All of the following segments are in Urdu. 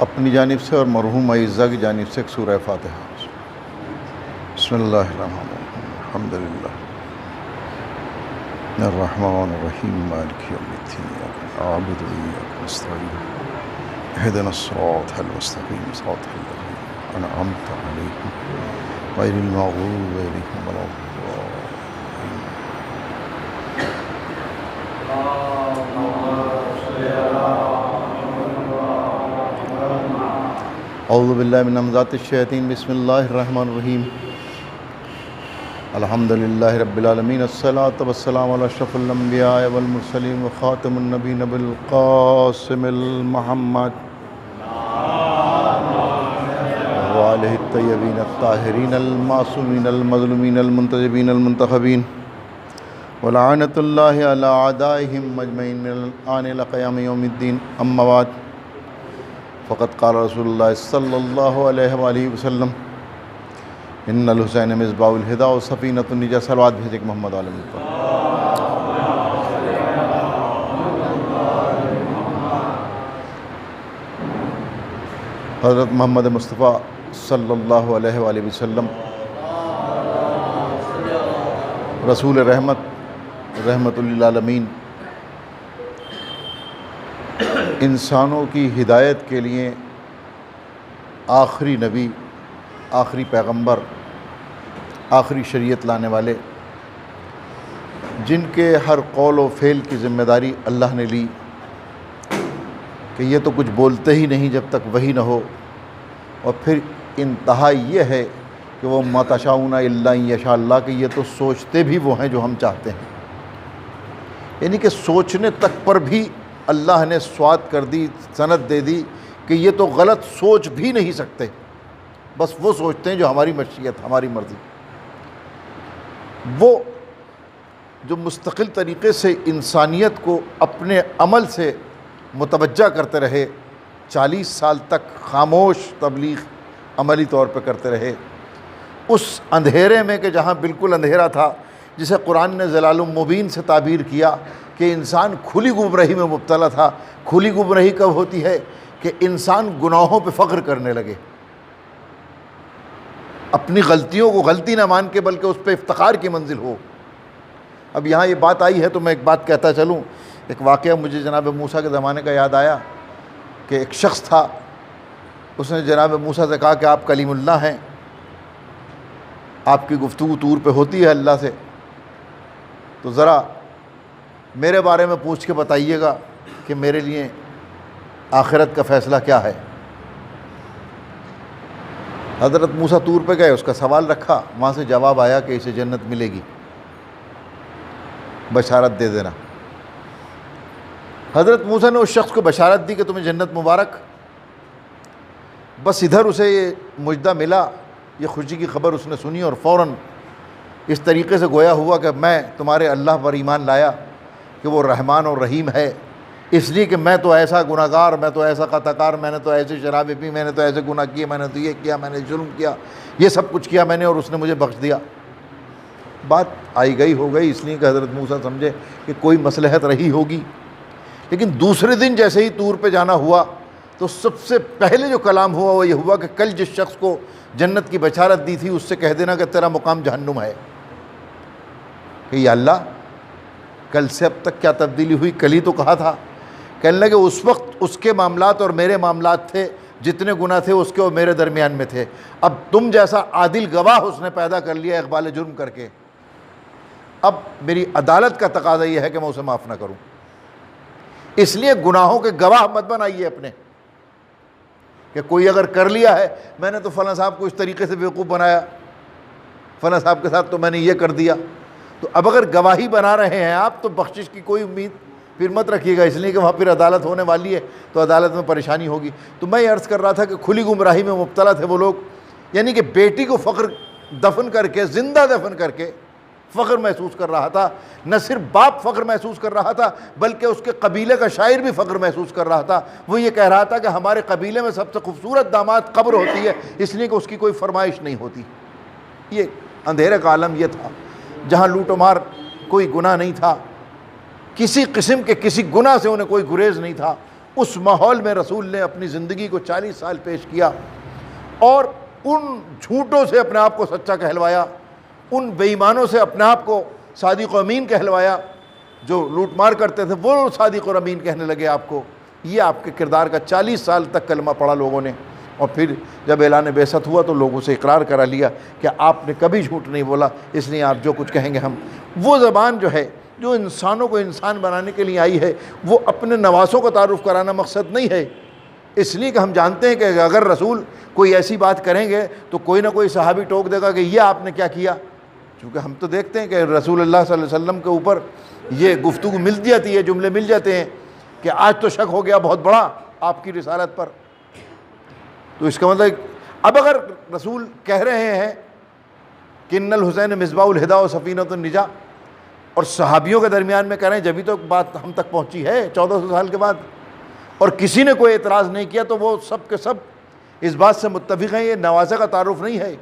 اپنی جانب سے اور مرحوم اعزہ کی جانب سے ایک سورہ فاتحہ۔ بسم اللہ الرحمن الرحیم، الحمد للہ الرحمن الرحیم مالک یوم الدین، ایاک نعبد و ایاک نستعین، اہدنا الصراط المستقیم صراط الذین انعمت علیہم غیر المغضوب علیہم ولا الضالین۔ اعوذ باللہ من همزات الشیاطین، بسم اللہ الرحمن الرحیم، الحمد للہ رب العالمین، الصلاۃ والسلام علی اشرف الانبیاء والمرسلین وخاتم النبیین ابی القاسم المحمد وآلہ الطیبین الطاہرین المعصومین المظلومین المنتجبین المنتخبین ولعنۃ اللہ علی اعدائہم اجمعین من الآن الی قیام یوم الدین، اما بعد فقد قال رسول اللہ صلی اللہ علیہ وآلہ وسلم ان الحسین مصباح الہدیٰ و سفینۃ النجاۃ۔ صلوات بھیجے کہ محمد عالم پر۔ حضرت محمد مصطفیٰ صلی اللہ علیہ وآلہ وسلم رسول رحمت، رحمت للعالمین، انسانوں کی ہدایت کے لیے آخری نبی، آخری پیغمبر، آخری شریعت لانے والے، جن کے ہر قول و فعل کی ذمہ داری اللہ نے لی کہ یہ تو کچھ بولتے ہی نہیں جب تک وحی نہ ہو، اور پھر انتہا یہ ہے کہ وہ ما تشاءون الا ان یشاء اللہ، کہ یہ تو سوچتے بھی وہ ہیں جو ہم چاہتے ہیں، یعنی کہ سوچنے تک پر بھی اللہ نے سوات کر دی، سند دے دی کہ یہ تو غلط سوچ بھی نہیں سکتے، بس وہ سوچتے ہیں جو ہماری مشیت، ہماری مرضی۔ وہ جو مستقل طریقے سے انسانیت کو اپنے عمل سے متوجہ کرتے رہے، 40 سال تک خاموش تبلیغ عملی طور پہ کرتے رہے، اس اندھیرے میں کہ جہاں بالکل اندھیرا تھا، جسے قرآن نے ضلال مبین سے تعبیر کیا کہ انسان کھلی گمراہی میں مبتلا تھا۔ کھلی گمراہی کب ہوتی ہے؟ کہ انسان گناہوں پہ فخر کرنے لگے، اپنی غلطیوں کو غلطی نہ مان کے بلکہ اس پہ افتخار کی منزل ہو۔ اب یہاں یہ بات آئی ہے تو میں ایک بات کہتا چلوں۔ ایک واقعہ مجھے جناب موسیٰ کے زمانے کا یاد آیا کہ ایک شخص تھا، اس نے جناب موسیٰ سے کہا کہ آپ کلیم اللہ ہیں، آپ کی گفتگو طور پہ ہوتی ہے اللہ سے، تو ذرا میرے بارے میں پوچھ کے بتائیے گا کہ میرے لیے آخرت کا فیصلہ کیا ہے۔ حضرت موسیٰ طور پہ گئے، اس کا سوال رکھا، وہاں سے جواب آیا کہ اسے جنت ملے گی، بشارت دے دینا۔ حضرت موسیٰ نے اس شخص کو بشارت دی کہ تمہیں جنت مبارک، بس ادھر اسے یہ مجدہ ملا، یہ خوشی کی خبر اس نے سنی اور فوراً اس طریقے سے گویا ہوا کہ میں تمہارے اللہ پر ایمان لایا کہ وہ رحمان اور رحیم ہے، اس لیے کہ میں تو ایسا گناہ گار، میں تو ایسا خطا کار، میں نے تو ایسے شرابیں پی، میں نے تو ایسے گناہ کیے، میں نے تو یہ کیا، میں نے ظلم کیا، یہ سب کچھ کیا میں نے اور اس نے مجھے بخش دیا۔ بات آئی گئی ہو گئی، اس لیے کہ حضرت موسیٰ سمجھے کہ کوئی مصلحت رہی ہوگی۔ لیکن دوسرے دن جیسے ہی طور پہ جانا ہوا تو سب سے پہلے جو کلام ہوا وہ یہ ہوا کہ کل جس شخص کو جنت کی بشارت دی تھی اس سے کہہ دینا کہ تیرا مقام جہنم ہے۔ کہ یا اللہ، کل سے اب تک کیا تبدیلی ہوئی؟ کل ہی تو کہا تھا۔ کہنے لگے اس وقت اس کے معاملات اور میرے معاملات تھے، جتنے گناہ تھے اس کے اور میرے درمیان میں تھے، اب تم جیسا عادل گواہ اس نے پیدا کر لیا اقبال جرم کر کے، اب میری عدالت کا تقاضا یہ ہے کہ میں اسے معاف نہ کروں۔ اس لیے گناہوں کے گواہ مت بنائیے اپنے، کہ کوئی اگر کر لیا ہے، میں نے تو فلاں صاحب کو اس طریقے سے بیوقوف بنایا، فلاں صاحب کے ساتھ تو میں نے یہ کر دیا، تو اب اگر گواہی بنا رہے ہیں آپ تو بخشش کی کوئی امید پھر مت رکھیے گا، اس لیے کہ وہاں پھر عدالت ہونے والی ہے تو عدالت میں پریشانی ہوگی۔ تو میں یہ عرض کر رہا تھا کہ کھلی گمراہی میں مبتلا تھے وہ لوگ، یعنی کہ بیٹی کو فخر دفن کر کے، زندہ دفن کر کے فخر محسوس کر رہا تھا۔ نہ صرف باپ فخر محسوس کر رہا تھا بلکہ اس کے قبیلے کا شاعر بھی فخر محسوس کر رہا تھا۔ وہ یہ کہہ رہا تھا کہ ہمارے قبیلے میں سب سے خوبصورت داماد قبر ہوتی ہے، اس لیے کہ اس کی کوئی فرمائش نہیں ہوتی۔ یہ اندھیرے کا عالم یہ تھا جہاں لوٹ و مار کوئی گناہ نہیں تھا، کسی قسم کے کسی گناہ سے انہیں کوئی گریز نہیں تھا، اس ماحول میں رسول نے اپنی زندگی کو 40 سال پیش کیا اور ان جھوٹوں سے اپنے آپ کو سچا کہلوایا، ان بے ایمانوں سے اپنے آپ کو صادق و امین کہلوایا، جو لوٹ مار کرتے تھے وہ صادق اور امین کہنے لگے آپ کو۔ یہ آپ کے کردار کا 40 سال تک کلمہ پڑھا لوگوں نے، اور پھر جب اعلان بعثت ہوا تو لوگوں سے اقرار کرا لیا کہ آپ نے کبھی جھوٹ نہیں بولا، اس لیے آپ جو کچھ کہیں گے ہم۔ وہ زبان جو ہے جو انسانوں کو انسان بنانے کے لیے آئی ہے، وہ اپنے نواسوں کا تعارف کرانا مقصد نہیں ہے، اس لیے کہ ہم جانتے ہیں کہ اگر رسول کوئی ایسی بات کریں گے تو کوئی نہ کوئی صحابی ٹوک دے گا کہ یہ آپ نے کیا کیا، چونکہ ہم تو دیکھتے ہیں کہ رسول اللہ صلی اللہ علیہ وسلم کے اوپر یہ گفتگو مل جاتی ہے، جملے مل جاتے ہیں کہ آج تو شک ہو گیا بہت بڑا آپ کی رسالت پر۔ تو اس کا مطلب اب اگر رسول کہہ رہے ہیں کہ ان الحسین مصباح الہدیٰ و سفینۃ النجاہ، اور صحابیوں کے درمیان میں کہہ رہے ہیں، جبھی تو بات ہم تک پہنچی ہے 1400 سال کے بعد، اور کسی نے کوئی اعتراض نہیں کیا، تو وہ سب کے سب اس بات سے متفق ہیں یہ نوازہ کا تعارف نہیں ہے،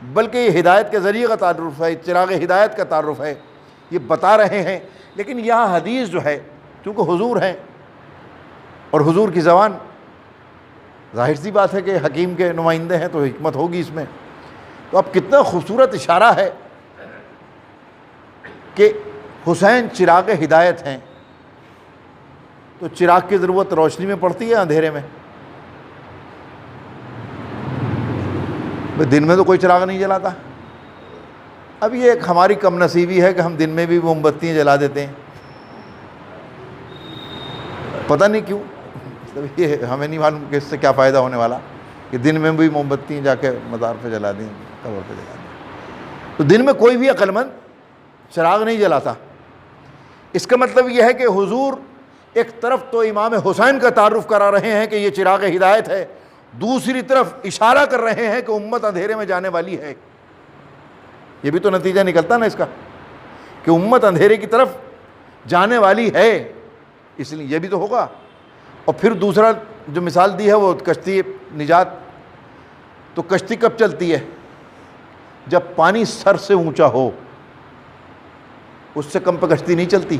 بلکہ یہ ہدایت کے ذریعے کا تعارف ہے، چراغ ہدایت کا تعارف ہے، یہ بتا رہے ہیں۔ لیکن یہاں حدیث جو ہے چونکہ حضور ہیں اور حضور کی زبان، ظاہر سی بات ہے کہ حکیم کے نمائندے ہیں تو حکمت ہوگی اس میں۔ تو اب کتنا خوبصورت اشارہ ہے کہ حسین چراغ ہدایت ہیں، تو چراغ کی ضرورت روشنی میں پڑتی ہے اندھیرے میں؟ دن میں تو کوئی چراغ نہیں جلاتا۔ اب یہ ایک ہماری کم نصیبی ہے کہ ہم دن میں بھی موم بتیاں جلا دیتے ہیں، پتہ نہیں کیوں، یہ ہمیں نہیں معلوم کہ اس سے کیا فائدہ ہونے والا کہ دن میں بھی موم بتیاں جا کے مزار پہ جلا دیں، قبر پہ جلا دیں۔ تو دن میں کوئی بھی عقل مند چراغ نہیں جلاتا۔ اس کا مطلب یہ ہے کہ حضور ایک طرف تو امام حسین کا تعارف کرا رہے ہیں کہ یہ چراغ ہدایت ہے، دوسری طرف اشارہ کر رہے ہیں کہ امت اندھیرے میں جانے والی ہے۔ یہ بھی تو نتیجہ نکلتا نا اس کا کہ امت اندھیرے کی طرف جانے والی ہے، اس لیے یہ بھی تو ہوگا۔ اور پھر دوسرا جو مثال دی ہے وہ کشتی نجات، تو کشتی کب چلتی ہے؟ جب پانی سر سے اونچا ہو، اس سے کم پہ کشتی نہیں چلتی،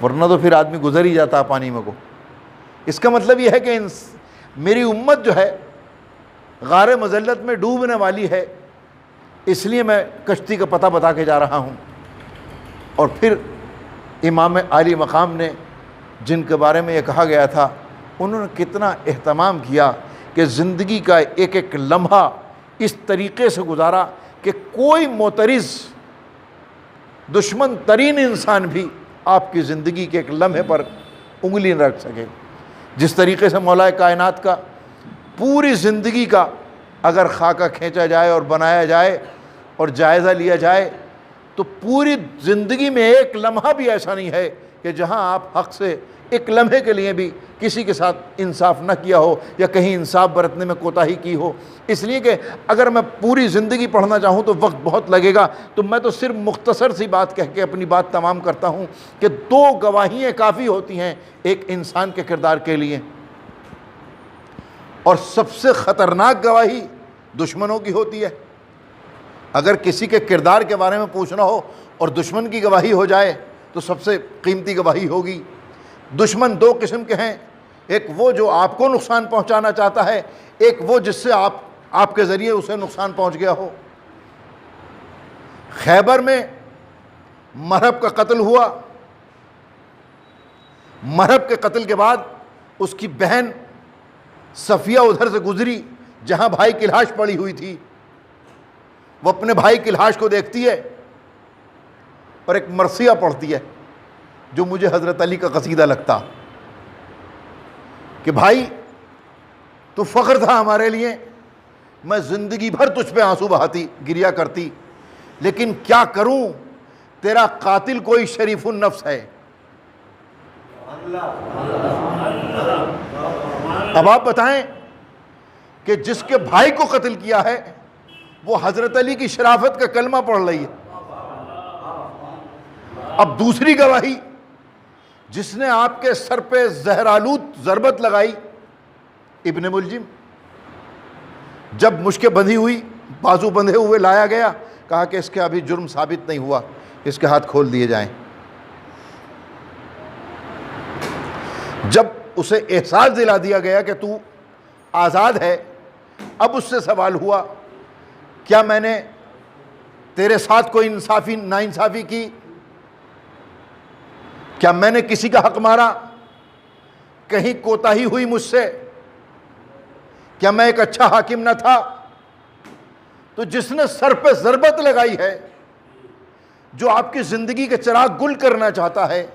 ورنہ تو پھر آدمی گزر ہی جاتا پانی میں کو۔ اس کا مطلب یہ ہے کہ میری امت جو ہے غار مذلت میں ڈوبنے والی ہے، اس لیے میں کشتی کا پتہ بتا کے جا رہا ہوں۔ اور پھر امام عالی مقام نے جن کے بارے میں یہ کہا گیا تھا، انہوں نے کتنا اہتمام کیا کہ زندگی کا ایک ایک لمحہ اس طریقے سے گزارا کہ کوئی معترض دشمن ترین انسان بھی آپ کی زندگی کے ایک لمحے پر انگلی نہ رکھ سکے۔ جس طریقے سے مولا کائنات کا پوری زندگی کا اگر خاکہ کھینچا جائے اور بنایا جائے اور جائزہ لیا جائے تو پوری زندگی میں ایک لمحہ بھی ایسا نہیں ہے کہ جہاں آپ حق سے ایک لمحے کے لیے بھی کسی کے ساتھ انصاف نہ کیا ہو یا کہیں انصاف برتنے میں کوتاہی کی ہو۔ اس لیے کہ اگر میں پوری زندگی پڑھنا چاہوں تو وقت بہت لگے گا، تو میں تو صرف مختصر سی بات کہہ کے اپنی بات تمام کرتا ہوں کہ 2 گواہیاں کافی ہوتی ہیں ایک انسان کے کردار کے لیے، اور سب سے خطرناک گواہی دشمنوں کی ہوتی ہے۔ اگر کسی کے کردار کے بارے میں پوچھنا ہو اور دشمن کی گواہی ہو جائے تو سب سے قیمتی گواہی ہوگی۔ دشمن 2 قسم کے ہیں، ایک وہ جو آپ کو نقصان پہنچانا چاہتا ہے، ایک وہ جس سے آپ کے ذریعے اسے نقصان پہنچ گیا ہو۔ خیبر میں مرہب کا قتل ہوا، مرہب کے قتل کے بعد اس کی بہن صفیہ ادھر سے گزری جہاں بھائی کی لاش پڑی ہوئی تھی، وہ اپنے بھائی کی لاش کو دیکھتی ہے اور ایک مرثیہ پڑھتی ہے جو مجھے حضرت علی کا قصیدہ لگتا کہ بھائی تو فخر تھا ہمارے لیے، میں زندگی بھر تجھ پہ آنسو بہاتی گریا کرتی، لیکن کیا کروں تیرا قاتل کوئی شریف النفس ہے۔ اب آپ بتائیں کہ جس کے بھائی کو قتل کیا ہے وہ حضرت علی کی شرافت کا کلمہ پڑھ رہی ہے۔ اب دوسری گواہی، جس نے آپ کے سر پہ زہرآلود ضربت لگائی، ابن ملجم، جب مشکیں بندھی ہوئی، بازو بندھے ہوئے لایا گیا، کہا کہ اس کے ابھی جرم ثابت نہیں ہوا، اس کے ہاتھ کھول دیے جائیں۔ جب اسے احساس دلا دیا گیا کہ تو آزاد ہے۔ اب اس سے سوال ہوا کیا میں نے تیرے ساتھ کوئی ناانصافی کی؟ کیا میں نے کسی کا حق مارا؟ کہیں کوتاہی ہوئی مجھ سے؟ کیا میں ایک اچھا حاکم نہ تھا؟ تو جس نے سر پہ ضربت لگائی ہے، جو آپ کی زندگی کے چراغ گل کرنا چاہتا ہے،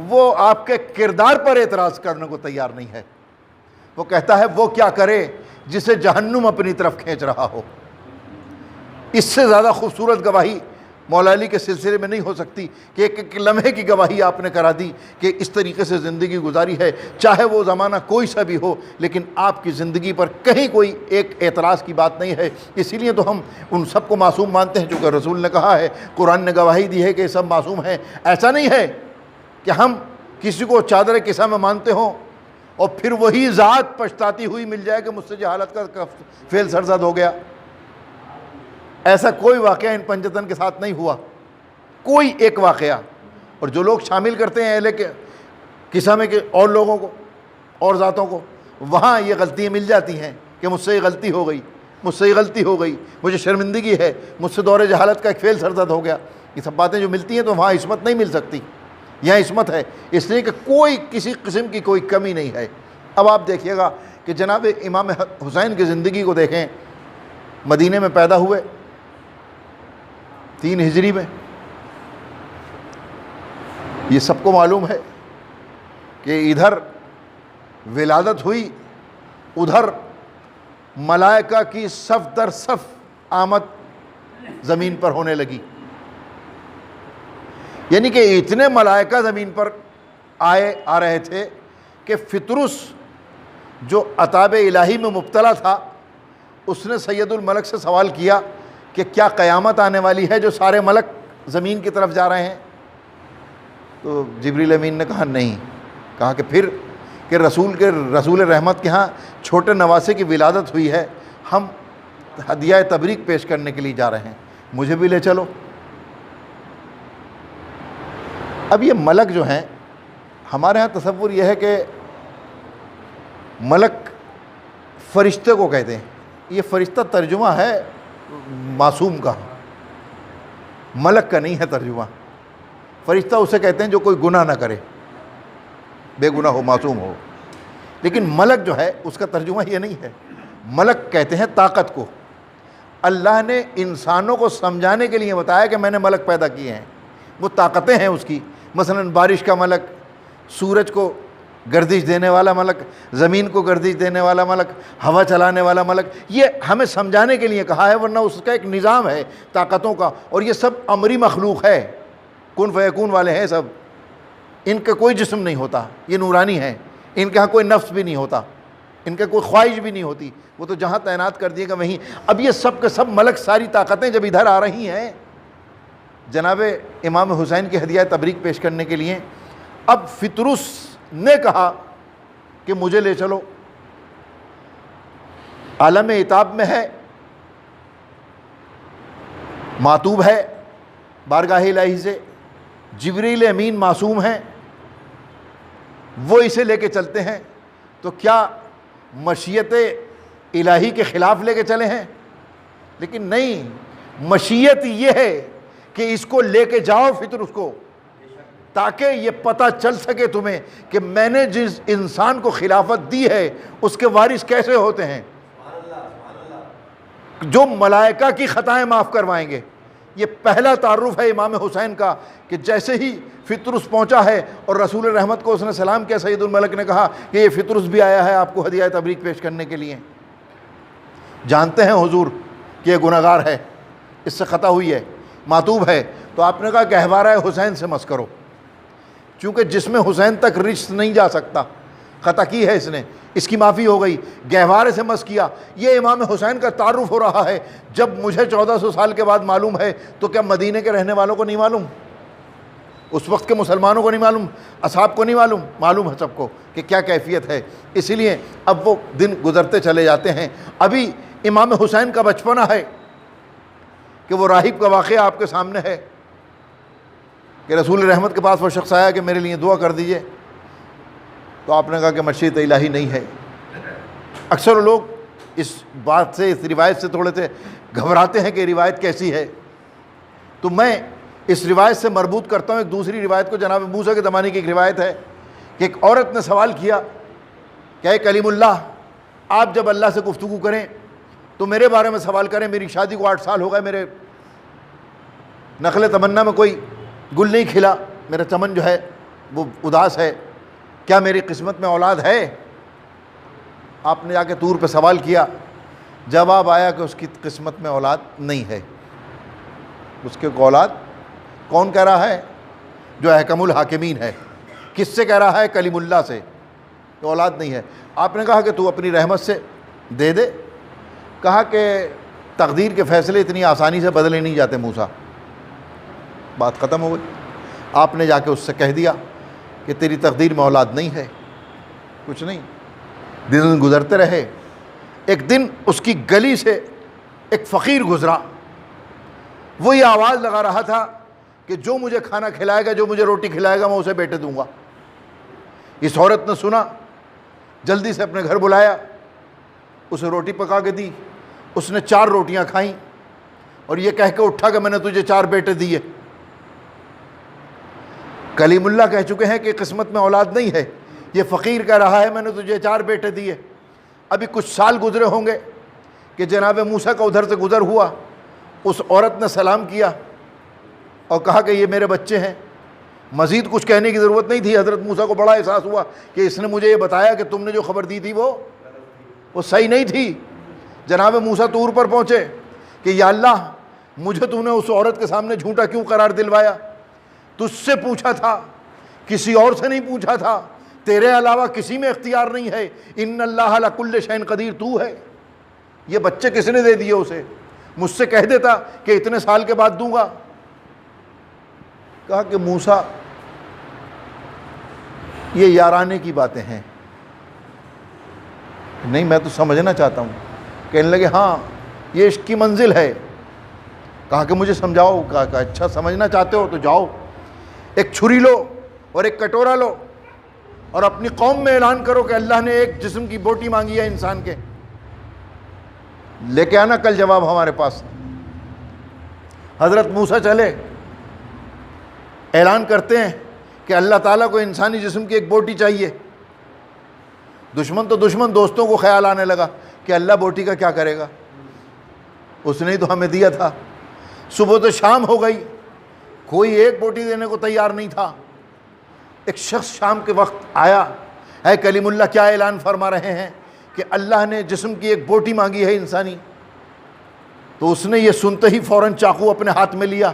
وہ آپ کے کردار پر اعتراض کرنے کو تیار نہیں ہے۔ وہ کہتا ہے وہ کیا کرے جسے جہنم اپنی طرف کھینچ رہا ہو۔ اس سے زیادہ خوبصورت گواہی مولا علی کے سلسلے میں نہیں ہو سکتی کہ ایک لمحے کی گواہی آپ نے کرا دی کہ اس طریقے سے زندگی گزاری ہے، چاہے وہ زمانہ کوئی سا بھی ہو، لیکن آپ کی زندگی پر کہیں کوئی ایک اعتراض کی بات نہیں ہے۔ اسی لیے تو ہم ان سب کو معصوم مانتے ہیں، چونکہ رسول نے کہا ہے، قرآن نے گواہی دی ہے کہ یہ سب معصوم ہیں۔ ایسا نہیں ہے کہ ہم کسی کو چادر قصہ میں مانتے ہوں اور پھر وہی ذات پچھتاتی ہوئی مل جائے کہ مجھ سے جہالت کا فعل سرزد ہو گیا۔ ایسا کوئی واقعہ ان پنجتن کے ساتھ نہیں ہوا، کوئی ایک واقعہ۔ اور جو لوگ شامل کرتے ہیں اہل کے قصہ میں کہ اور لوگوں کو اور ذاتوں کو، وہاں یہ غلطیاں مل جاتی ہیں کہ مجھ سے یہ غلطی ہو گئی، مجھ سے یہ غلطی ہو گئی، مجھے شرمندگی ہے، مجھ سے دور جہالت کا ایک فعل سرزد ہو گیا۔ یہ سب باتیں جو ملتی ہیں تو وہاں عصمت نہیں مل سکتی، یہاں عصمت ہے، اس لیے کہ کوئی کسی قسم کی کوئی کمی نہیں ہے۔ اب آپ دیکھیے گا کہ جناب امام حسین کی زندگی کو دیکھیں، مدینے میں پیدا ہوئے 3 ہجری میں، یہ سب کو معلوم ہے کہ ادھر ولادت ہوئی، ادھر ملائکہ کی صف در صف آمد زمین پر ہونے لگی، یعنی کہ اتنے ملائکہ زمین پر آ رہے تھے کہ فطرس جو عطاب الہی میں مبتلا تھا، اس نے سید الملک سے سوال کیا کہ کیا قیامت آنے والی ہے جو سارے ملک زمین کی طرف جا رہے ہیں؟ تو جبریل امین نے کہا نہیں۔ کہا کہ پھر کہ رسول رحمت کے ہاں چھوٹے نواسے کی ولادت ہوئی ہے، ہم ہدیہ تبریک پیش کرنے کے لیے جا رہے ہیں، مجھے بھی لے چلو۔ اب یہ ملک جو ہیں، ہمارے ہاں تصور یہ ہے کہ ملک فرشتے کو کہتے ہیں، یہ فرشتہ ترجمہ ہے معصوم کا، ملک کا نہیں ہے ترجمہ۔ فرشتہ اسے کہتے ہیں جو کوئی گناہ نہ کرے، بے گناہ ہو، معصوم ہو۔ لیکن ملک جو ہے اس کا ترجمہ یہ نہیں ہے، ملک کہتے ہیں طاقت کو۔ اللہ نے انسانوں کو سمجھانے کے لیے بتایا کہ میں نے ملک پیدا کیے ہیں، وہ طاقتیں ہیں اس کی، مثلا بارش کا ملک، سورج کو گردش دینے والا ملک، زمین کو گردش دینے والا ملک، ہوا چلانے والا ملک، یہ ہمیں سمجھانے کے لیے کہا ہے، ورنہ اس کا ایک نظام ہے طاقتوں کا، اور یہ سب امری مخلوق ہے، کن فیکون والے ہیں سب، ان کا کوئی جسم نہیں ہوتا، یہ نورانی ہے، ان کے ہاں کوئی نفس بھی نہیں ہوتا، ان کا کوئی خواہش بھی نہیں ہوتی، وہ تو جہاں تعینات کر دیے گا وہیں۔ اب یہ سب کے سب ملک، ساری طاقتیں جب ادھر آ رہی ہیں جناب امام حسین کی ہدیہ تبریک پیش کرنے کے لیے، اب فطرس نے کہا کہ مجھے لے چلو۔ عالم عتاب میں ہے، معتوب ہے بارگاہ الہی سے، جبریل امین معصوم ہیں، وہ اسے لے کے چلتے ہیں، تو کیا مشیت الہی کے خلاف لے کے چلے ہیں؟ لیکن نہیں، مشیت یہ ہے کہ اس کو لے کے جاؤ فطرس کو، تاکہ یہ پتہ چل سکے تمہیں کہ میں نے جس انسان کو خلافت دی ہے اس کے وارث کیسے ہوتے ہیں، جو ملائکہ کی خطائیں معاف کروائیں گے۔ یہ پہلا تعارف ہے امام حسین کا کہ جیسے ہی فطرس پہنچا ہے اور رسول رحمت کو اس نے سلام کیا، سید الملک نے کہا کہ یہ فطرس بھی آیا ہے آپ کو ہدیہ تبریک پیش کرنے کے لیے۔ جانتے ہیں حضور کہ یہ گناہگار ہے، اس سے خطا ہوئی ہے، معتوب ہے، تو آپ نے کہا گہوارہ حسین سے مس کرو، چونکہ جس میں حسین تک رجس نہیں جا سکتا، خطا کی ہے اس نے، اس کی معافی ہو گئی، گہوارے سے مس کیا۔ یہ امام حسین کا تعارف ہو رہا ہے۔ جب مجھے 1400 سال کے بعد معلوم ہے تو کیا مدینے کے رہنے والوں کو نہیں معلوم؟ اس وقت کے مسلمانوں کو نہیں معلوم؟ اصحاب کو نہیں معلوم؟ معلوم ہے سب کو کہ کیا کیفیت ہے۔ اسی لیے اب وہ دن گزرتے چلے جاتے ہیں۔ ابھی امام حسین کا بچپنا ہے کہ وہ راہب کا واقعہ آپ کے سامنے ہے کہ رسول رحمت کے پاس وہ شخص آیا کہ میرے لیے دعا کر دیجئے، تو آپ نے کہا کہ مشیت الہی نہیں ہے۔ اکثر لوگ اس بات سے، اس روایت سے تھوڑے سے گھبراتے ہیں کہ روایت کیسی ہے، تو میں اس روایت سے مربوط کرتا ہوں ایک دوسری روایت کو۔ جناب موسیٰ کے زمانے کی ایک روایت ہے کہ ایک عورت نے سوال کیا کہ اے کلیم اللہ، آپ جب اللہ سے گفتگو کریں تو میرے بارے میں سوال کریں، میری شادی کو 8 سال ہو گئے، میرے نخل تمنا میں کوئی گل نہیں کھلا، میرا چمن جو ہے وہ اداس ہے، کیا میری قسمت میں اولاد ہے؟ آپ نے جا کے طور پہ سوال کیا، جواب آیا کہ اس کی قسمت میں اولاد نہیں ہے۔ اس کے اولاد کون کہہ رہا ہے؟ جو احکم الحاکمین ہے۔ کس سے کہہ رہا ہے؟ کلیم اللہ سے، کہ اولاد نہیں ہے۔ آپ نے کہا کہ تو اپنی رحمت سے دے دے۔ کہا کہ تقدیر کے فیصلے اتنی آسانی سے بدلے نہیں جاتے موسیٰ۔ بات ختم ہو گئی۔ آپ نے جا کے اس سے کہہ دیا کہ تیری تقدیر میں اولاد نہیں ہے، کچھ نہیں۔ دن گزرتے رہے، ایک دن اس کی گلی سے ایک فقیر گزرا، وہ یہ آواز لگا رہا تھا کہ جو مجھے کھانا کھلائے گا، جو مجھے روٹی کھلائے گا، میں اسے بیٹے دوں گا۔ اس عورت نے سنا، جلدی سے اپنے گھر بلایا، اسے روٹی پکا کے دی۔ اس نے 4 روٹیاں کھائیں اور یہ کہہ کے اٹھا کہ میں نے تجھے 4 بیٹے دیے۔ کلیم اللہ کہہ چکے ہیں کہ قسمت میں اولاد نہیں ہے، یہ فقیر کہہ رہا ہے میں نے تجھے 4 بیٹے دیے۔ ابھی کچھ سال گزرے ہوں گے کہ جناب موسیٰ کا ادھر سے گزر ہوا، اس عورت نے سلام کیا اور کہا کہ یہ میرے بچے ہیں۔ مزید کچھ کہنے کی ضرورت نہیں تھی۔ حضرت موسیٰ کو بڑا احساس ہوا کہ اس نے مجھے یہ بتایا کہ تم نے جو خبر دی تھی وہ صحیح نہیں تھی۔ جناب موسیٰ طور پر پہنچے کہ یا اللہ، مجھے تو نے اس عورت کے سامنے جھوٹا کیوں قرار دلوایا؟ تجھ سے پوچھا تھا، کسی اور سے نہیں پوچھا تھا، تیرے علاوہ کسی میں اختیار نہیں ہے۔ ان اللہ علی کل شیء قدیر، تو ہے۔ یہ بچے کس نے دے دیے اسے؟ مجھ سے کہہ دیتا کہ اتنے سال کے بعد دوں گا۔ کہا کہ موسیٰ، یہ یارانے کی باتیں ہیں۔ نہیں، میں تو سمجھنا چاہتا ہوں۔ کہنے لگے ہاں، یہ عشق کی منزل ہے۔ کہا کہ مجھے سمجھاؤ۔ کہا کہ اچھا سمجھنا چاہتے ہو تو جاؤ، ایک چھری لو اور ایک کٹورا لو اور اپنی قوم میں اعلان کرو کہ اللہ نے ایک جسم کی بوٹی مانگی ہے انسان کے، لے کے آنا کل جواب ہمارے پاس۔ حضرت موسیٰ چلے، اعلان کرتے ہیں کہ اللہ تعالیٰ کو انسانی جسم کی ایک بوٹی چاہیے۔ دشمن تو دشمن، دوستوں کو خیال آنے لگا کہ اللہ بوٹی کا کیا کرے گا، اس نے ہی تو ہمیں دیا تھا۔ صبح تو شام ہو گئی، کوئی ایک بوٹی دینے کو تیار نہیں تھا۔ ایک شخص شام کے وقت آیا، اے کلیم اللہ، کیا اعلان فرما رہے ہیں کہ اللہ نے جسم کی ایک بوٹی مانگی ہے انسانی؟ تو اس نے یہ سنتے ہی فوراً چاقو اپنے ہاتھ میں لیا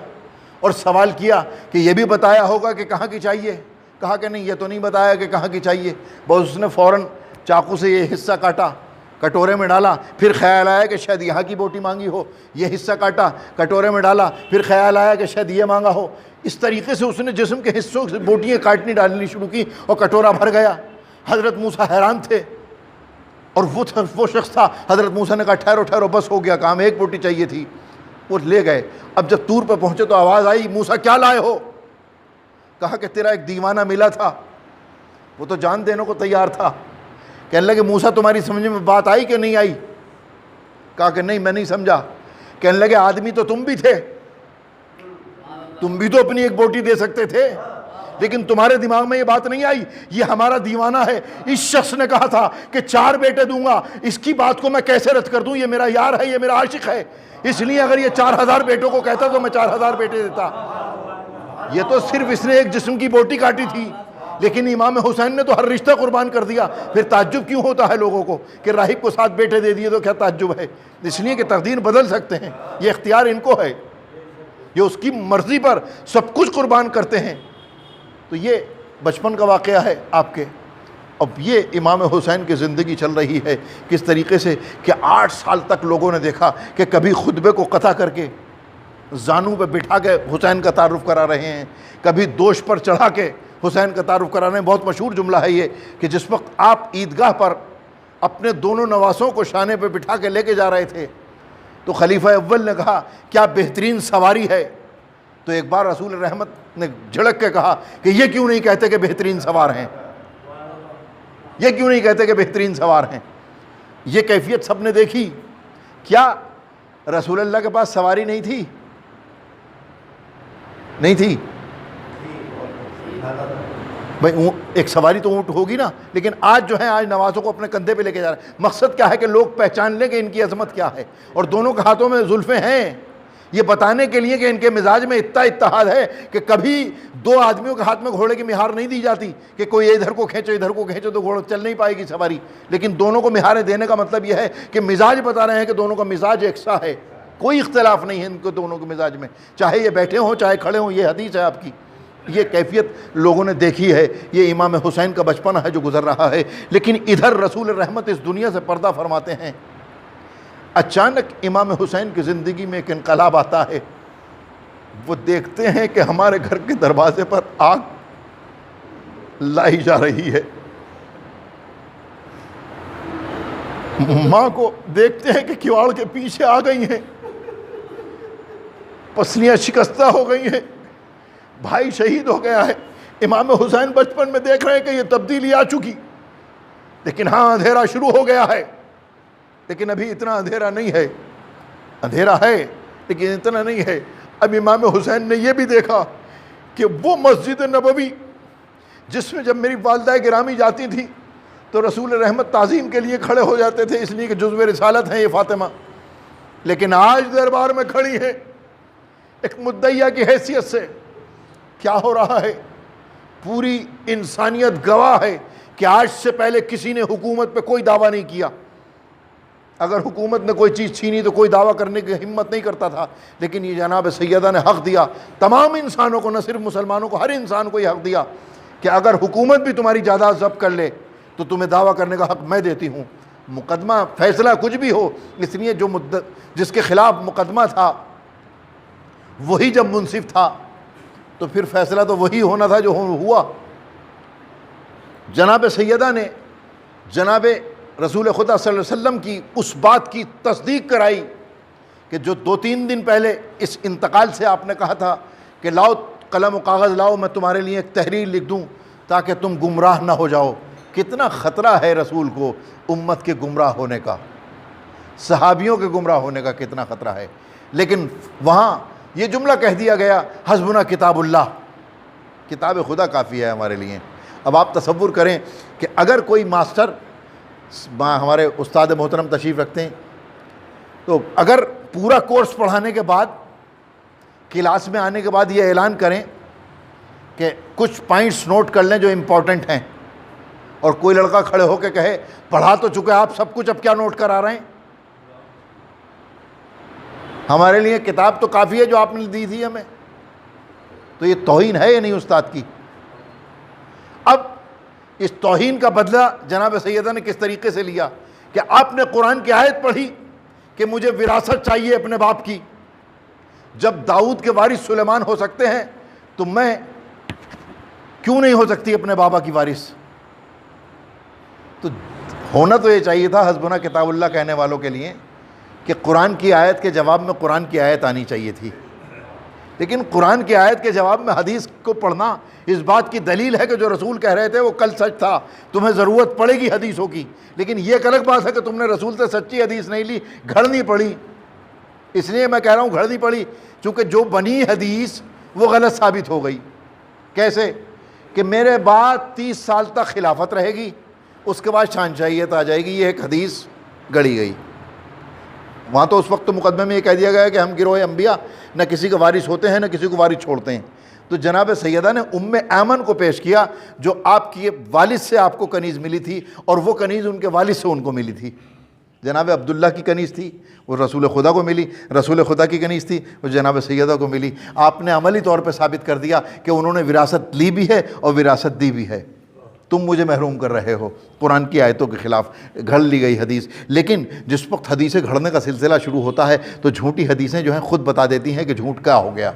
اور سوال کیا کہ یہ بھی بتایا ہوگا کہ کہاں کی چاہیے؟ کہا کہ نہیں، یہ تو نہیں بتایا کہ کہاں کی چاہیے۔ بس اس نے فوراً چاقو سے یہ حصہ کاٹا، کٹورے میں ڈالا، پھر خیال آیا کہ شاید یہاں کی بوٹی مانگی ہو، یہ حصہ کاٹا، کٹورے میں ڈالا، پھر خیال آیا کہ شاید یہ مانگا ہو۔ اس طریقے سے اس نے جسم کے حصوں سے بوٹیاں کاٹنی ڈالنی شروع کی اور کٹورا بھر گیا۔ حضرت موسیٰ حیران تھے، اور وہ شخص تھا۔ حضرت موسیٰ نے کہا ٹھہرو ٹھہرو، بس ہو گیا کام، ایک بوٹی چاہیے تھی۔ وہ لے گئے۔ اب جب طور پہ پہنچے تو آواز آئی، موسیٰ کیا لائے ہو؟ کہا کہ تیرا ایک دیوانہ ملا تھا، وہ تو جان دینے کو تیار تھا۔ کہنے لگے موسیٰ تمہاری سمجھ میں بات آئی کہ نہیں آئی؟ کہا کہ نہیں، میں نہیں سمجھا۔ کہنے لگے آدمی تو تم بھی تھے، تم بھی تو اپنی ایک بوٹی دے سکتے تھے، لیکن تمہارے دماغ میں یہ بات نہیں آئی، یہ ہمارا دیوانہ ہے۔ اس شخص نے کہا تھا کہ 4 بیٹے دوں گا، اس کی بات کو میں کیسے رد کر دوں؟ یہ میرا یار ہے، یہ میرا عاشق ہے، اس لیے اگر یہ 4000 بیٹوں کو کہتا تو میں 4000 بیٹے دیتا۔ یہ تو صرف اس نے ایک جسم کی بوٹی کاٹی تھی، لیکن امام حسین نے تو ہر رشتہ قربان کر دیا۔ پھر تعجب کیوں ہوتا ہے لوگوں کو کہ راہب کو 7 بیٹے دے دیے تو کیا تعجب ہے؟ اس لیے کہ تقدیر بدل سکتے ہیں، یہ اختیار ان کو ہے، یہ اس کی مرضی پر سب کچھ قربان کرتے ہیں۔ تو یہ بچپن کا واقعہ ہے آپ کے۔ اب یہ امام حسین کی زندگی چل رہی ہے کس طریقے سے کہ 8 سال تک لوگوں نے دیکھا کہ کبھی خطبے کو قطع کر کے زانوں پہ بٹھا کے حسین کا تعارف کرا رہے ہیں، کبھی دوش پر چڑھا کے حسین کا تعارف کرا رہے ہیں۔ بہت مشہور جملہ ہے یہ کہ جس وقت آپ عیدگاہ پر اپنے دونوں نواسوں کو شانے پہ بٹھا کے لے کے جا رہے تھے تو خلیفہ اول نے کہا کیا بہترین سواری ہے؟ تو ایک بار رسول رحمت نے جھڑک کے کہا کہ یہ کیوں نہیں کہتے کہ بہترین سوار ہیں؟ یہ کیوں نہیں کہتے کہ بہترین سوار ہیں؟ یہ کیفیت سب نے دیکھی. کیا رسول اللہ کے پاس سواری نہیں تھی؟ نہیں تھی بھائی، ایک سواری تو اونٹ ہوگی نا. لیکن آج جو ہے، آج نوازوں کو اپنے کندھے پہ لے کے جا رہے ہیں. مقصد کیا ہے کہ لوگ پہچان لیں کہ ان کی عظمت کیا ہے. اور دونوں کے ہاتھوں میں زلفیں ہیں، یہ بتانے کے لیے کہ ان کے مزاج میں اتنا اتحاد ہے کہ کبھی دو آدمیوں کے ہاتھ میں گھوڑے کی مہار نہیں دی جاتی کہ کوئی ادھر کو کھینچو ادھر کو کھینچو تو گھوڑا چل نہیں پائے گی سواری. لیکن دونوں کو مہاریں دینے کا مطلب یہ ہے کہ مزاج بتا رہے ہیں کہ دونوں کا مزاج یکساں ہے، کوئی اختلاف نہیں ہے ان کو دونوں کے مزاج میں، چاہے یہ بیٹھے ہوں چاہے کھڑے ہوں. یہ حدیث ہے آپ کی. یہ کیفیت لوگوں نے دیکھی ہے. یہ امام حسین کا بچپن ہے جو گزر رہا ہے. لیکن ادھر رسول رحمت اس دنیا سے پردہ فرماتے ہیں. اچانک امام حسین کی زندگی میں ایک انقلاب آتا ہے. وہ دیکھتے ہیں کہ ہمارے گھر کے دروازے پر آگ لائی جا رہی ہے. ماں کو دیکھتے ہیں کہ کیواڑ کے پیچھے آ گئی ہیں، پسلیاں شکستہ ہو گئی ہیں، بھائی شہید ہو گیا ہے. امام حسین بچپن میں دیکھ رہے ہیں کہ یہ تبدیلی آ چکی. لیکن ہاں، اندھیرا شروع ہو گیا ہے، لیکن ابھی اتنا اندھیرا نہیں ہے. اندھیرا ہے لیکن اتنا نہیں ہے. اب امام حسین نے یہ بھی دیکھا کہ وہ مسجد نبوی جس میں جب میری والدہ گرامی جاتی تھی تو رسول رحمت تعظیم کے لیے کھڑے ہو جاتے تھے، اس لیے کہ جزو رسالت ہیں یہ فاطمہ. لیکن آج دربار میں کھڑی ہے ایک مدعیہ کی حیثیت سے. کیا ہو رہا ہے؟ پوری انسانیت گواہ ہے کہ آج سے پہلے کسی نے حکومت پہ کوئی دعویٰ نہیں کیا. اگر حکومت نے کوئی چیز چھینی تو کوئی دعویٰ کرنے کی ہمت نہیں کرتا تھا. لیکن یہ جناب سیدہ نے حق دیا تمام انسانوں کو، نہ صرف مسلمانوں کو، ہر انسان کو یہ حق دیا کہ اگر حکومت بھی تمہاری جائیداد ضبط کر لے تو تمہیں دعویٰ کرنے کا حق میں دیتی ہوں. مقدمہ فیصلہ کچھ بھی ہو، اس لیے جو جس کے خلاف مقدمہ تھا وہی جب منصف تھا تو پھر فیصلہ تو وہی ہونا تھا جو ہوا. جناب سیدہ نے جناب رسول خدا صلی اللہ علیہ وسلم کی اس بات کی تصدیق کرائی کہ جو 2-3 دن پہلے اس انتقال سے آپ نے کہا تھا کہ لاؤ قلم و کاغذ لاؤ، میں تمہارے لیے ایک تحریر لکھ دوں تاکہ تم گمراہ نہ ہو جاؤ. کتنا خطرہ ہے رسول کو امت کے گمراہ ہونے کا، صحابیوں کے گمراہ ہونے کا کتنا خطرہ ہے. لیکن وہاں یہ جملہ کہہ دیا گیا، حسبنا کتاب اللہ، کتاب خدا کافی ہے ہمارے لیے. اب آپ تصور کریں کہ اگر کوئی ماسٹر، ہمارے استاد محترم تشریف رکھتے ہیں، تو اگر پورا کورس پڑھانے کے بعد کلاس میں آنے کے بعد یہ اعلان کریں کہ کچھ پوائنٹس نوٹ کر لیں جو امپورٹنٹ ہیں، اور کوئی لڑکا کھڑے ہو کے کہے پڑھا تو چکے آپ سب کچھ، اب کیا نوٹ کرا رہے ہیں؟ ہمارے لیے کتاب تو کافی ہے جو آپ نے دی تھی ہمیں. تو یہ توہین ہے یا نہیں استاد کی؟ اب اس توہین کا بدلہ جناب سیدہ نے کس طریقے سے لیا کہ آپ نے قرآن کی آیت پڑھی کہ مجھے وراثت چاہیے اپنے باپ کی. جب داؤد کے وارث سلیمان ہو سکتے ہیں تو میں کیوں نہیں ہو سکتی اپنے بابا کی وارث؟ تو ہونا تو یہ چاہیے تھا حسبنا کتاب اللہ کہنے والوں کے لیے کہ قرآن کی آیت کے جواب میں قرآن کی آیت آنی چاہیے تھی. لیکن قرآن کی آیت کے جواب میں حدیث کو پڑھنا اس بات کی دلیل ہے کہ جو رسول کہہ رہے تھے وہ کل سچ تھا، تمہیں ضرورت پڑے گی حدیثوں کی. لیکن یہ ایک الگ بات ہے کہ تم نے رسول سے سچی حدیث نہیں لی، گھڑنی پڑی. اس لیے میں کہہ رہا ہوں گھڑنی پڑی چونکہ جو بنی حدیث وہ غلط ثابت ہو گئی. کیسے؟ کہ میرے بعد 30 سال تک خلافت رہے گی، اس کے بعد شہنشاہیت آ جائے گی. یہ ایک حدیث گڑی گئی. وہاں تو اس وقت مقدمے میں یہ کہہ دیا گیا کہ ہم گروہ انبیاء نہ کسی کے وارث ہوتے ہیں نہ کسی کو وارث چھوڑتے ہیں. تو جناب سیدہ نے ام ایمن کو پیش کیا جو آپ کی والد سے آپ کو کنیز ملی تھی، اور وہ کنیز ان کے والد سے ان کو ملی تھی. جناب عبداللہ کی کنیز تھی، وہ رسول خدا کو ملی. رسول خدا کی کنیز تھی، وہ جناب سیدہ کو ملی. آپ نے عملی طور پہ ثابت کر دیا کہ انہوں نے وراثت لی بھی ہے اور وراثت دی بھی ہے. تم مجھے محروم کر رہے ہو. قرآن کی آیتوں کے خلاف گھڑ لی گئی حدیث. لیکن جس وقت حدیثیں گھڑنے کا سلسلہ شروع ہوتا ہے تو جھوٹی حدیثیں جو ہیں خود بتا دیتی ہیں کہ جھوٹ کیا ہو گیا.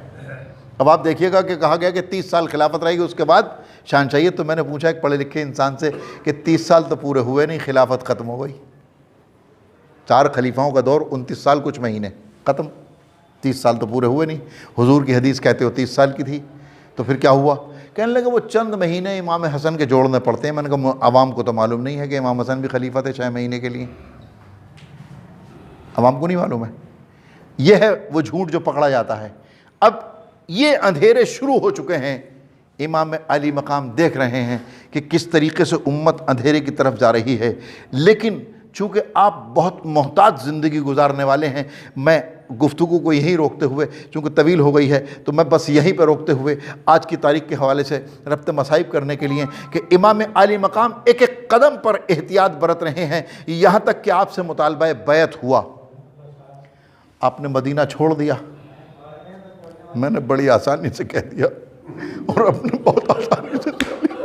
اب آپ دیکھیے گا کہ کہا گیا کہ 30 سال خلافت رہے گی، اس کے بعد شہنشاہیت. تو میں نے پوچھا ایک پڑھے لکھے انسان سے کہ 30 سال تو پورے ہوئے نہیں، خلافت ختم ہو گئی. 4 خلیفاؤں کا دور 29 سال کچھ مہینے ختم. 30 سال تو پورے ہوئے نہیں. حضور کی حدیث کہتے ہو 30 سال کی تھی، تو پھر کیا ہوا کہنے لگے وہ چند مہینے امام حسن کے جوڑنے پڑتے ہیں۔ میں نے کہا عوام کو تو معلوم نہیں ہے کہ امام حسن بھی خلیفہ تھے 6 مہینے کے لیے، عوام کو نہیں معلوم ہے۔ یہ ہے وہ جھوٹ جو پکڑا جاتا ہے۔ اب یہ اندھیرے شروع ہو چکے ہیں، امام علی مقام دیکھ رہے ہیں کہ کس طریقے سے امت اندھیرے کی طرف جا رہی ہے، لیکن چونکہ آپ بہت محتاط زندگی گزارنے والے ہیں، میں گفتگو کو یہیں روکتے ہوئے، چونکہ طویل ہو گئی ہے تو میں بس یہیں پہ روکتے ہوئے آج کی تاریخ کے حوالے سے ربط مصائب کرنے کے لیے کہ امام علی مقام ایک ایک قدم پر احتیاط برت رہے ہیں، یہاں تک کہ آپ سے مطالبہ بیعت ہوا، آپ نے مدینہ چھوڑ دیا۔ میں نے بڑی آسانی سے کہہ دیا اور اپنے بہت آسانی سے کہہ دیا،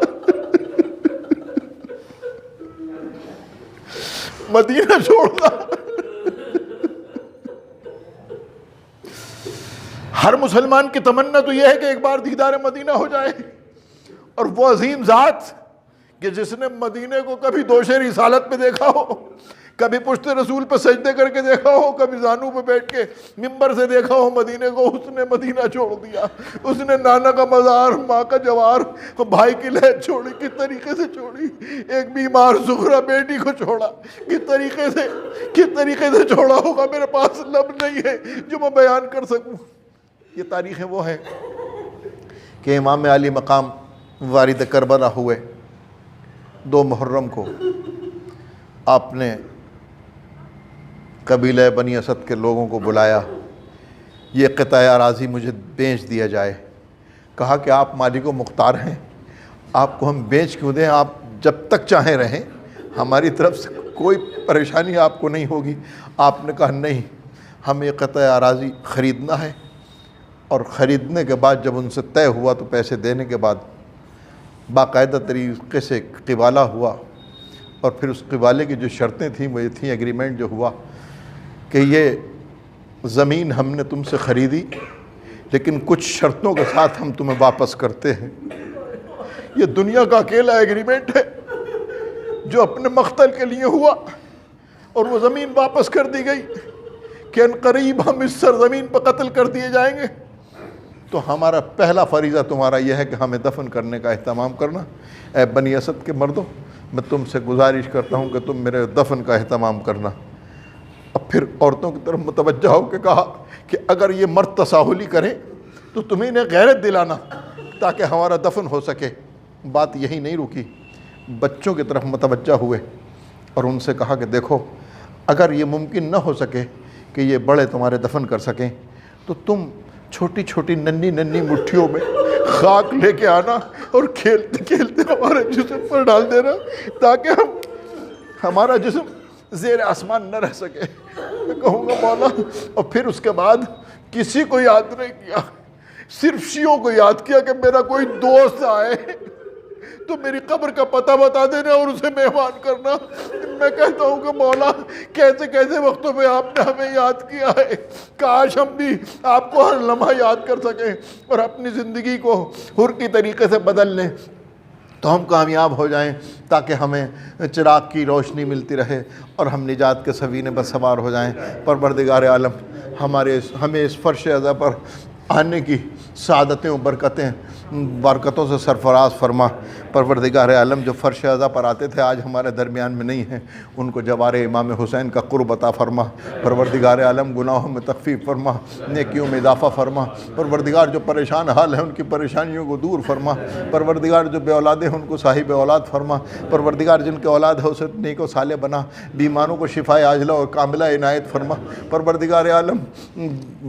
مدینہ چھوڑنا۔ ہر مسلمان کی تمنا تو یہ ہے کہ ایک بار دیدار مدینہ ہو جائے، اور وہ عظیم ذات کہ جس نے مدینے کو کبھی دوش رسالت پہ دیکھا ہو، کبھی پشت رسول پہ سجدے کر کے دیکھا ہو، کبھی زانو پہ بیٹھ کے ممبر سے دیکھا ہو مدینے کو، اس نے مدینہ چھوڑ دیا۔ اس نے نانا کا مزار، ماں کا جوار، بھائی کی لہد چھوڑی، کس طریقے سے چھوڑی، ایک بیمار زہرا بیٹی کو چھوڑا، کس طریقے سے چھوڑا ہوگا، میرے پاس لفظ نہیں ہے جو میں بیان کر سکوں۔ یہ تاریخیں وہ ہیں کہ امام علی مقام وارد کربلا ہوئے 2 محرم کو، آپ نے قبیلہ بنی اسد کے لوگوں کو بلایا، یہ قطع اراضی مجھے بیچ دیا جائے۔ کہا کہ آپ مالک و مختار ہیں، آپ کو ہم بیچ کیوں دیں، آپ جب تک چاہیں رہیں، ہماری طرف سے کوئی پریشانی آپ کو نہیں ہوگی۔ آپ نے کہا نہیں، ہمیں یہ قطع اراضی خریدنا ہے، اور خریدنے کے بعد جب ان سے طے ہوا تو پیسے دینے کے بعد باقاعدہ طریقے سے قبالہ ہوا، اور پھر اس قبالے کی جو شرطیں تھیں وہ یہ تھیں، ایگریمنٹ جو ہوا کہ یہ زمین ہم نے تم سے خریدی، لیکن کچھ شرطوں کے ساتھ ہم تمہیں واپس کرتے ہیں۔ یہ دنیا کا اکیلا ایگریمنٹ ہے جو اپنے مقتل کے لیے ہوا، اور وہ زمین واپس کر دی گئی کہ عنقریب ہم اس سرزمین پر قتل کر دیے جائیں گے، تو ہمارا پہلا فریضہ تمہارا یہ ہے کہ ہمیں دفن کرنے کا اہتمام کرنا۔ اے بنی اسد کے مردوں، میں تم سے گزارش کرتا ہوں کہ تم میرے دفن کا اہتمام کرنا۔ اب پھر عورتوں کی طرف متوجہ ہو کے کہا کہ اگر یہ مرد تساہلی کریں تو تمہیں انہیں غیرت دلانا تاکہ ہمارا دفن ہو سکے۔ بات یہی نہیں رکی، بچوں کی طرف متوجہ ہوئے اور ان سے کہا کہ دیکھو، اگر یہ ممکن نہ ہو سکے کہ یہ بڑے تمہارے دفن کر سکیں تو تم چھوٹی چھوٹی ننھی ننھی مٹھیوں میں خاک لے کے آنا اور کھیلتے کھیلتے ہمارے جسم پر ڈال دینا تاکہ ہمارا جسم زیر آسمان نہ رہ سکے۔ میں کہوں گا مولا، اور پھر اس کے بعد کسی کو یاد نہیں کیا، صرف شیعوں کو یاد کیا کہ میرا کوئی دوست آئے تو میری قبر کا پتہ بتا دینا اور اسے مہمان کرنا۔ میں کہتا ہوں کہ مولا، کیسے کیسے وقتوں میں آپ نے ہمیں یاد کیا ہے، کاش ہم بھی آپ کو ہر لمحہ یاد کر سکیں اور اپنی زندگی کو حر کی طریقے سے بدل لیں تو ہم کامیاب ہو جائیں، تاکہ ہمیں چراغ کی روشنی ملتی رہے اور ہم نجات کے سفینے پر سوار ہو جائیں۔ پروردگار عالم ہمیں اس فرش اعضا پر آنے کی سعادتیں و برکتوں سے سرفراز فرما۔ پروردگار عالم جو فرش اعضا پر آتے تھے آج ہمارے درمیان میں نہیں ہیں، ان کو جوار امام حسین کا قرب عطا فرما۔ پروردگار عالم گناہوں میں تخفیف فرما، نیکیوں میں اضافہ فرما۔ پروردگار جو پریشان حال ہیں ان کی پریشانیوں کو دور فرما۔ پروردگار جو بے اولادیں ہیں ان کو صاحب اولاد فرما۔ پروردگار جن کے اولاد ہے اسے نیک و صالح بنا، بیماروں کو شفا عاجلہ اور کاملہ عنایت فرما۔ پروردگار عالم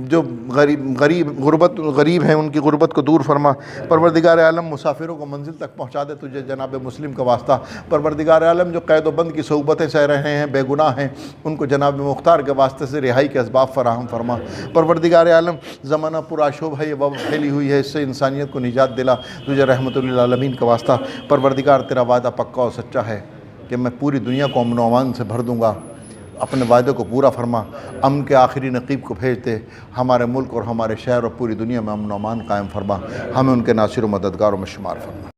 جو غریب ہیں ان کی غربت کو دور فرما۔ پروردگار عالم مسافروں کو منزل تک پہنچا دے تجھے جناب مسلم کا واسطہ۔ پروردگار عالم جو قید و بند کی صحبتیں سہ رہے ہیں، بے گناہ ہیں، ان کو جناب مختار کے واسطے سے رہائی کے اسباب فراہم فرما۔ پروردگار عالم زمانہ پرآشوب ہے، یہ وبا پھیلی ہوئی ہے، اس سے انسانیت کو نجات دلا تجھے رحمت للعالمین کا واسطہ۔ پروردگار تیرا وعدہ پکا اور سچا ہے کہ میں پوری دنیا کو امن و امان سے بھر دوں گا، اپنے وعدے کو پورا فرما۔ امن کے آخری نقیب کو بھیج دے، ہمارے ملک اور ہمارے شہر اور پوری دنیا میں امن و امان قائم فرما، ہمیں ان کے ناصر و مددگاروں میں شمار فرما۔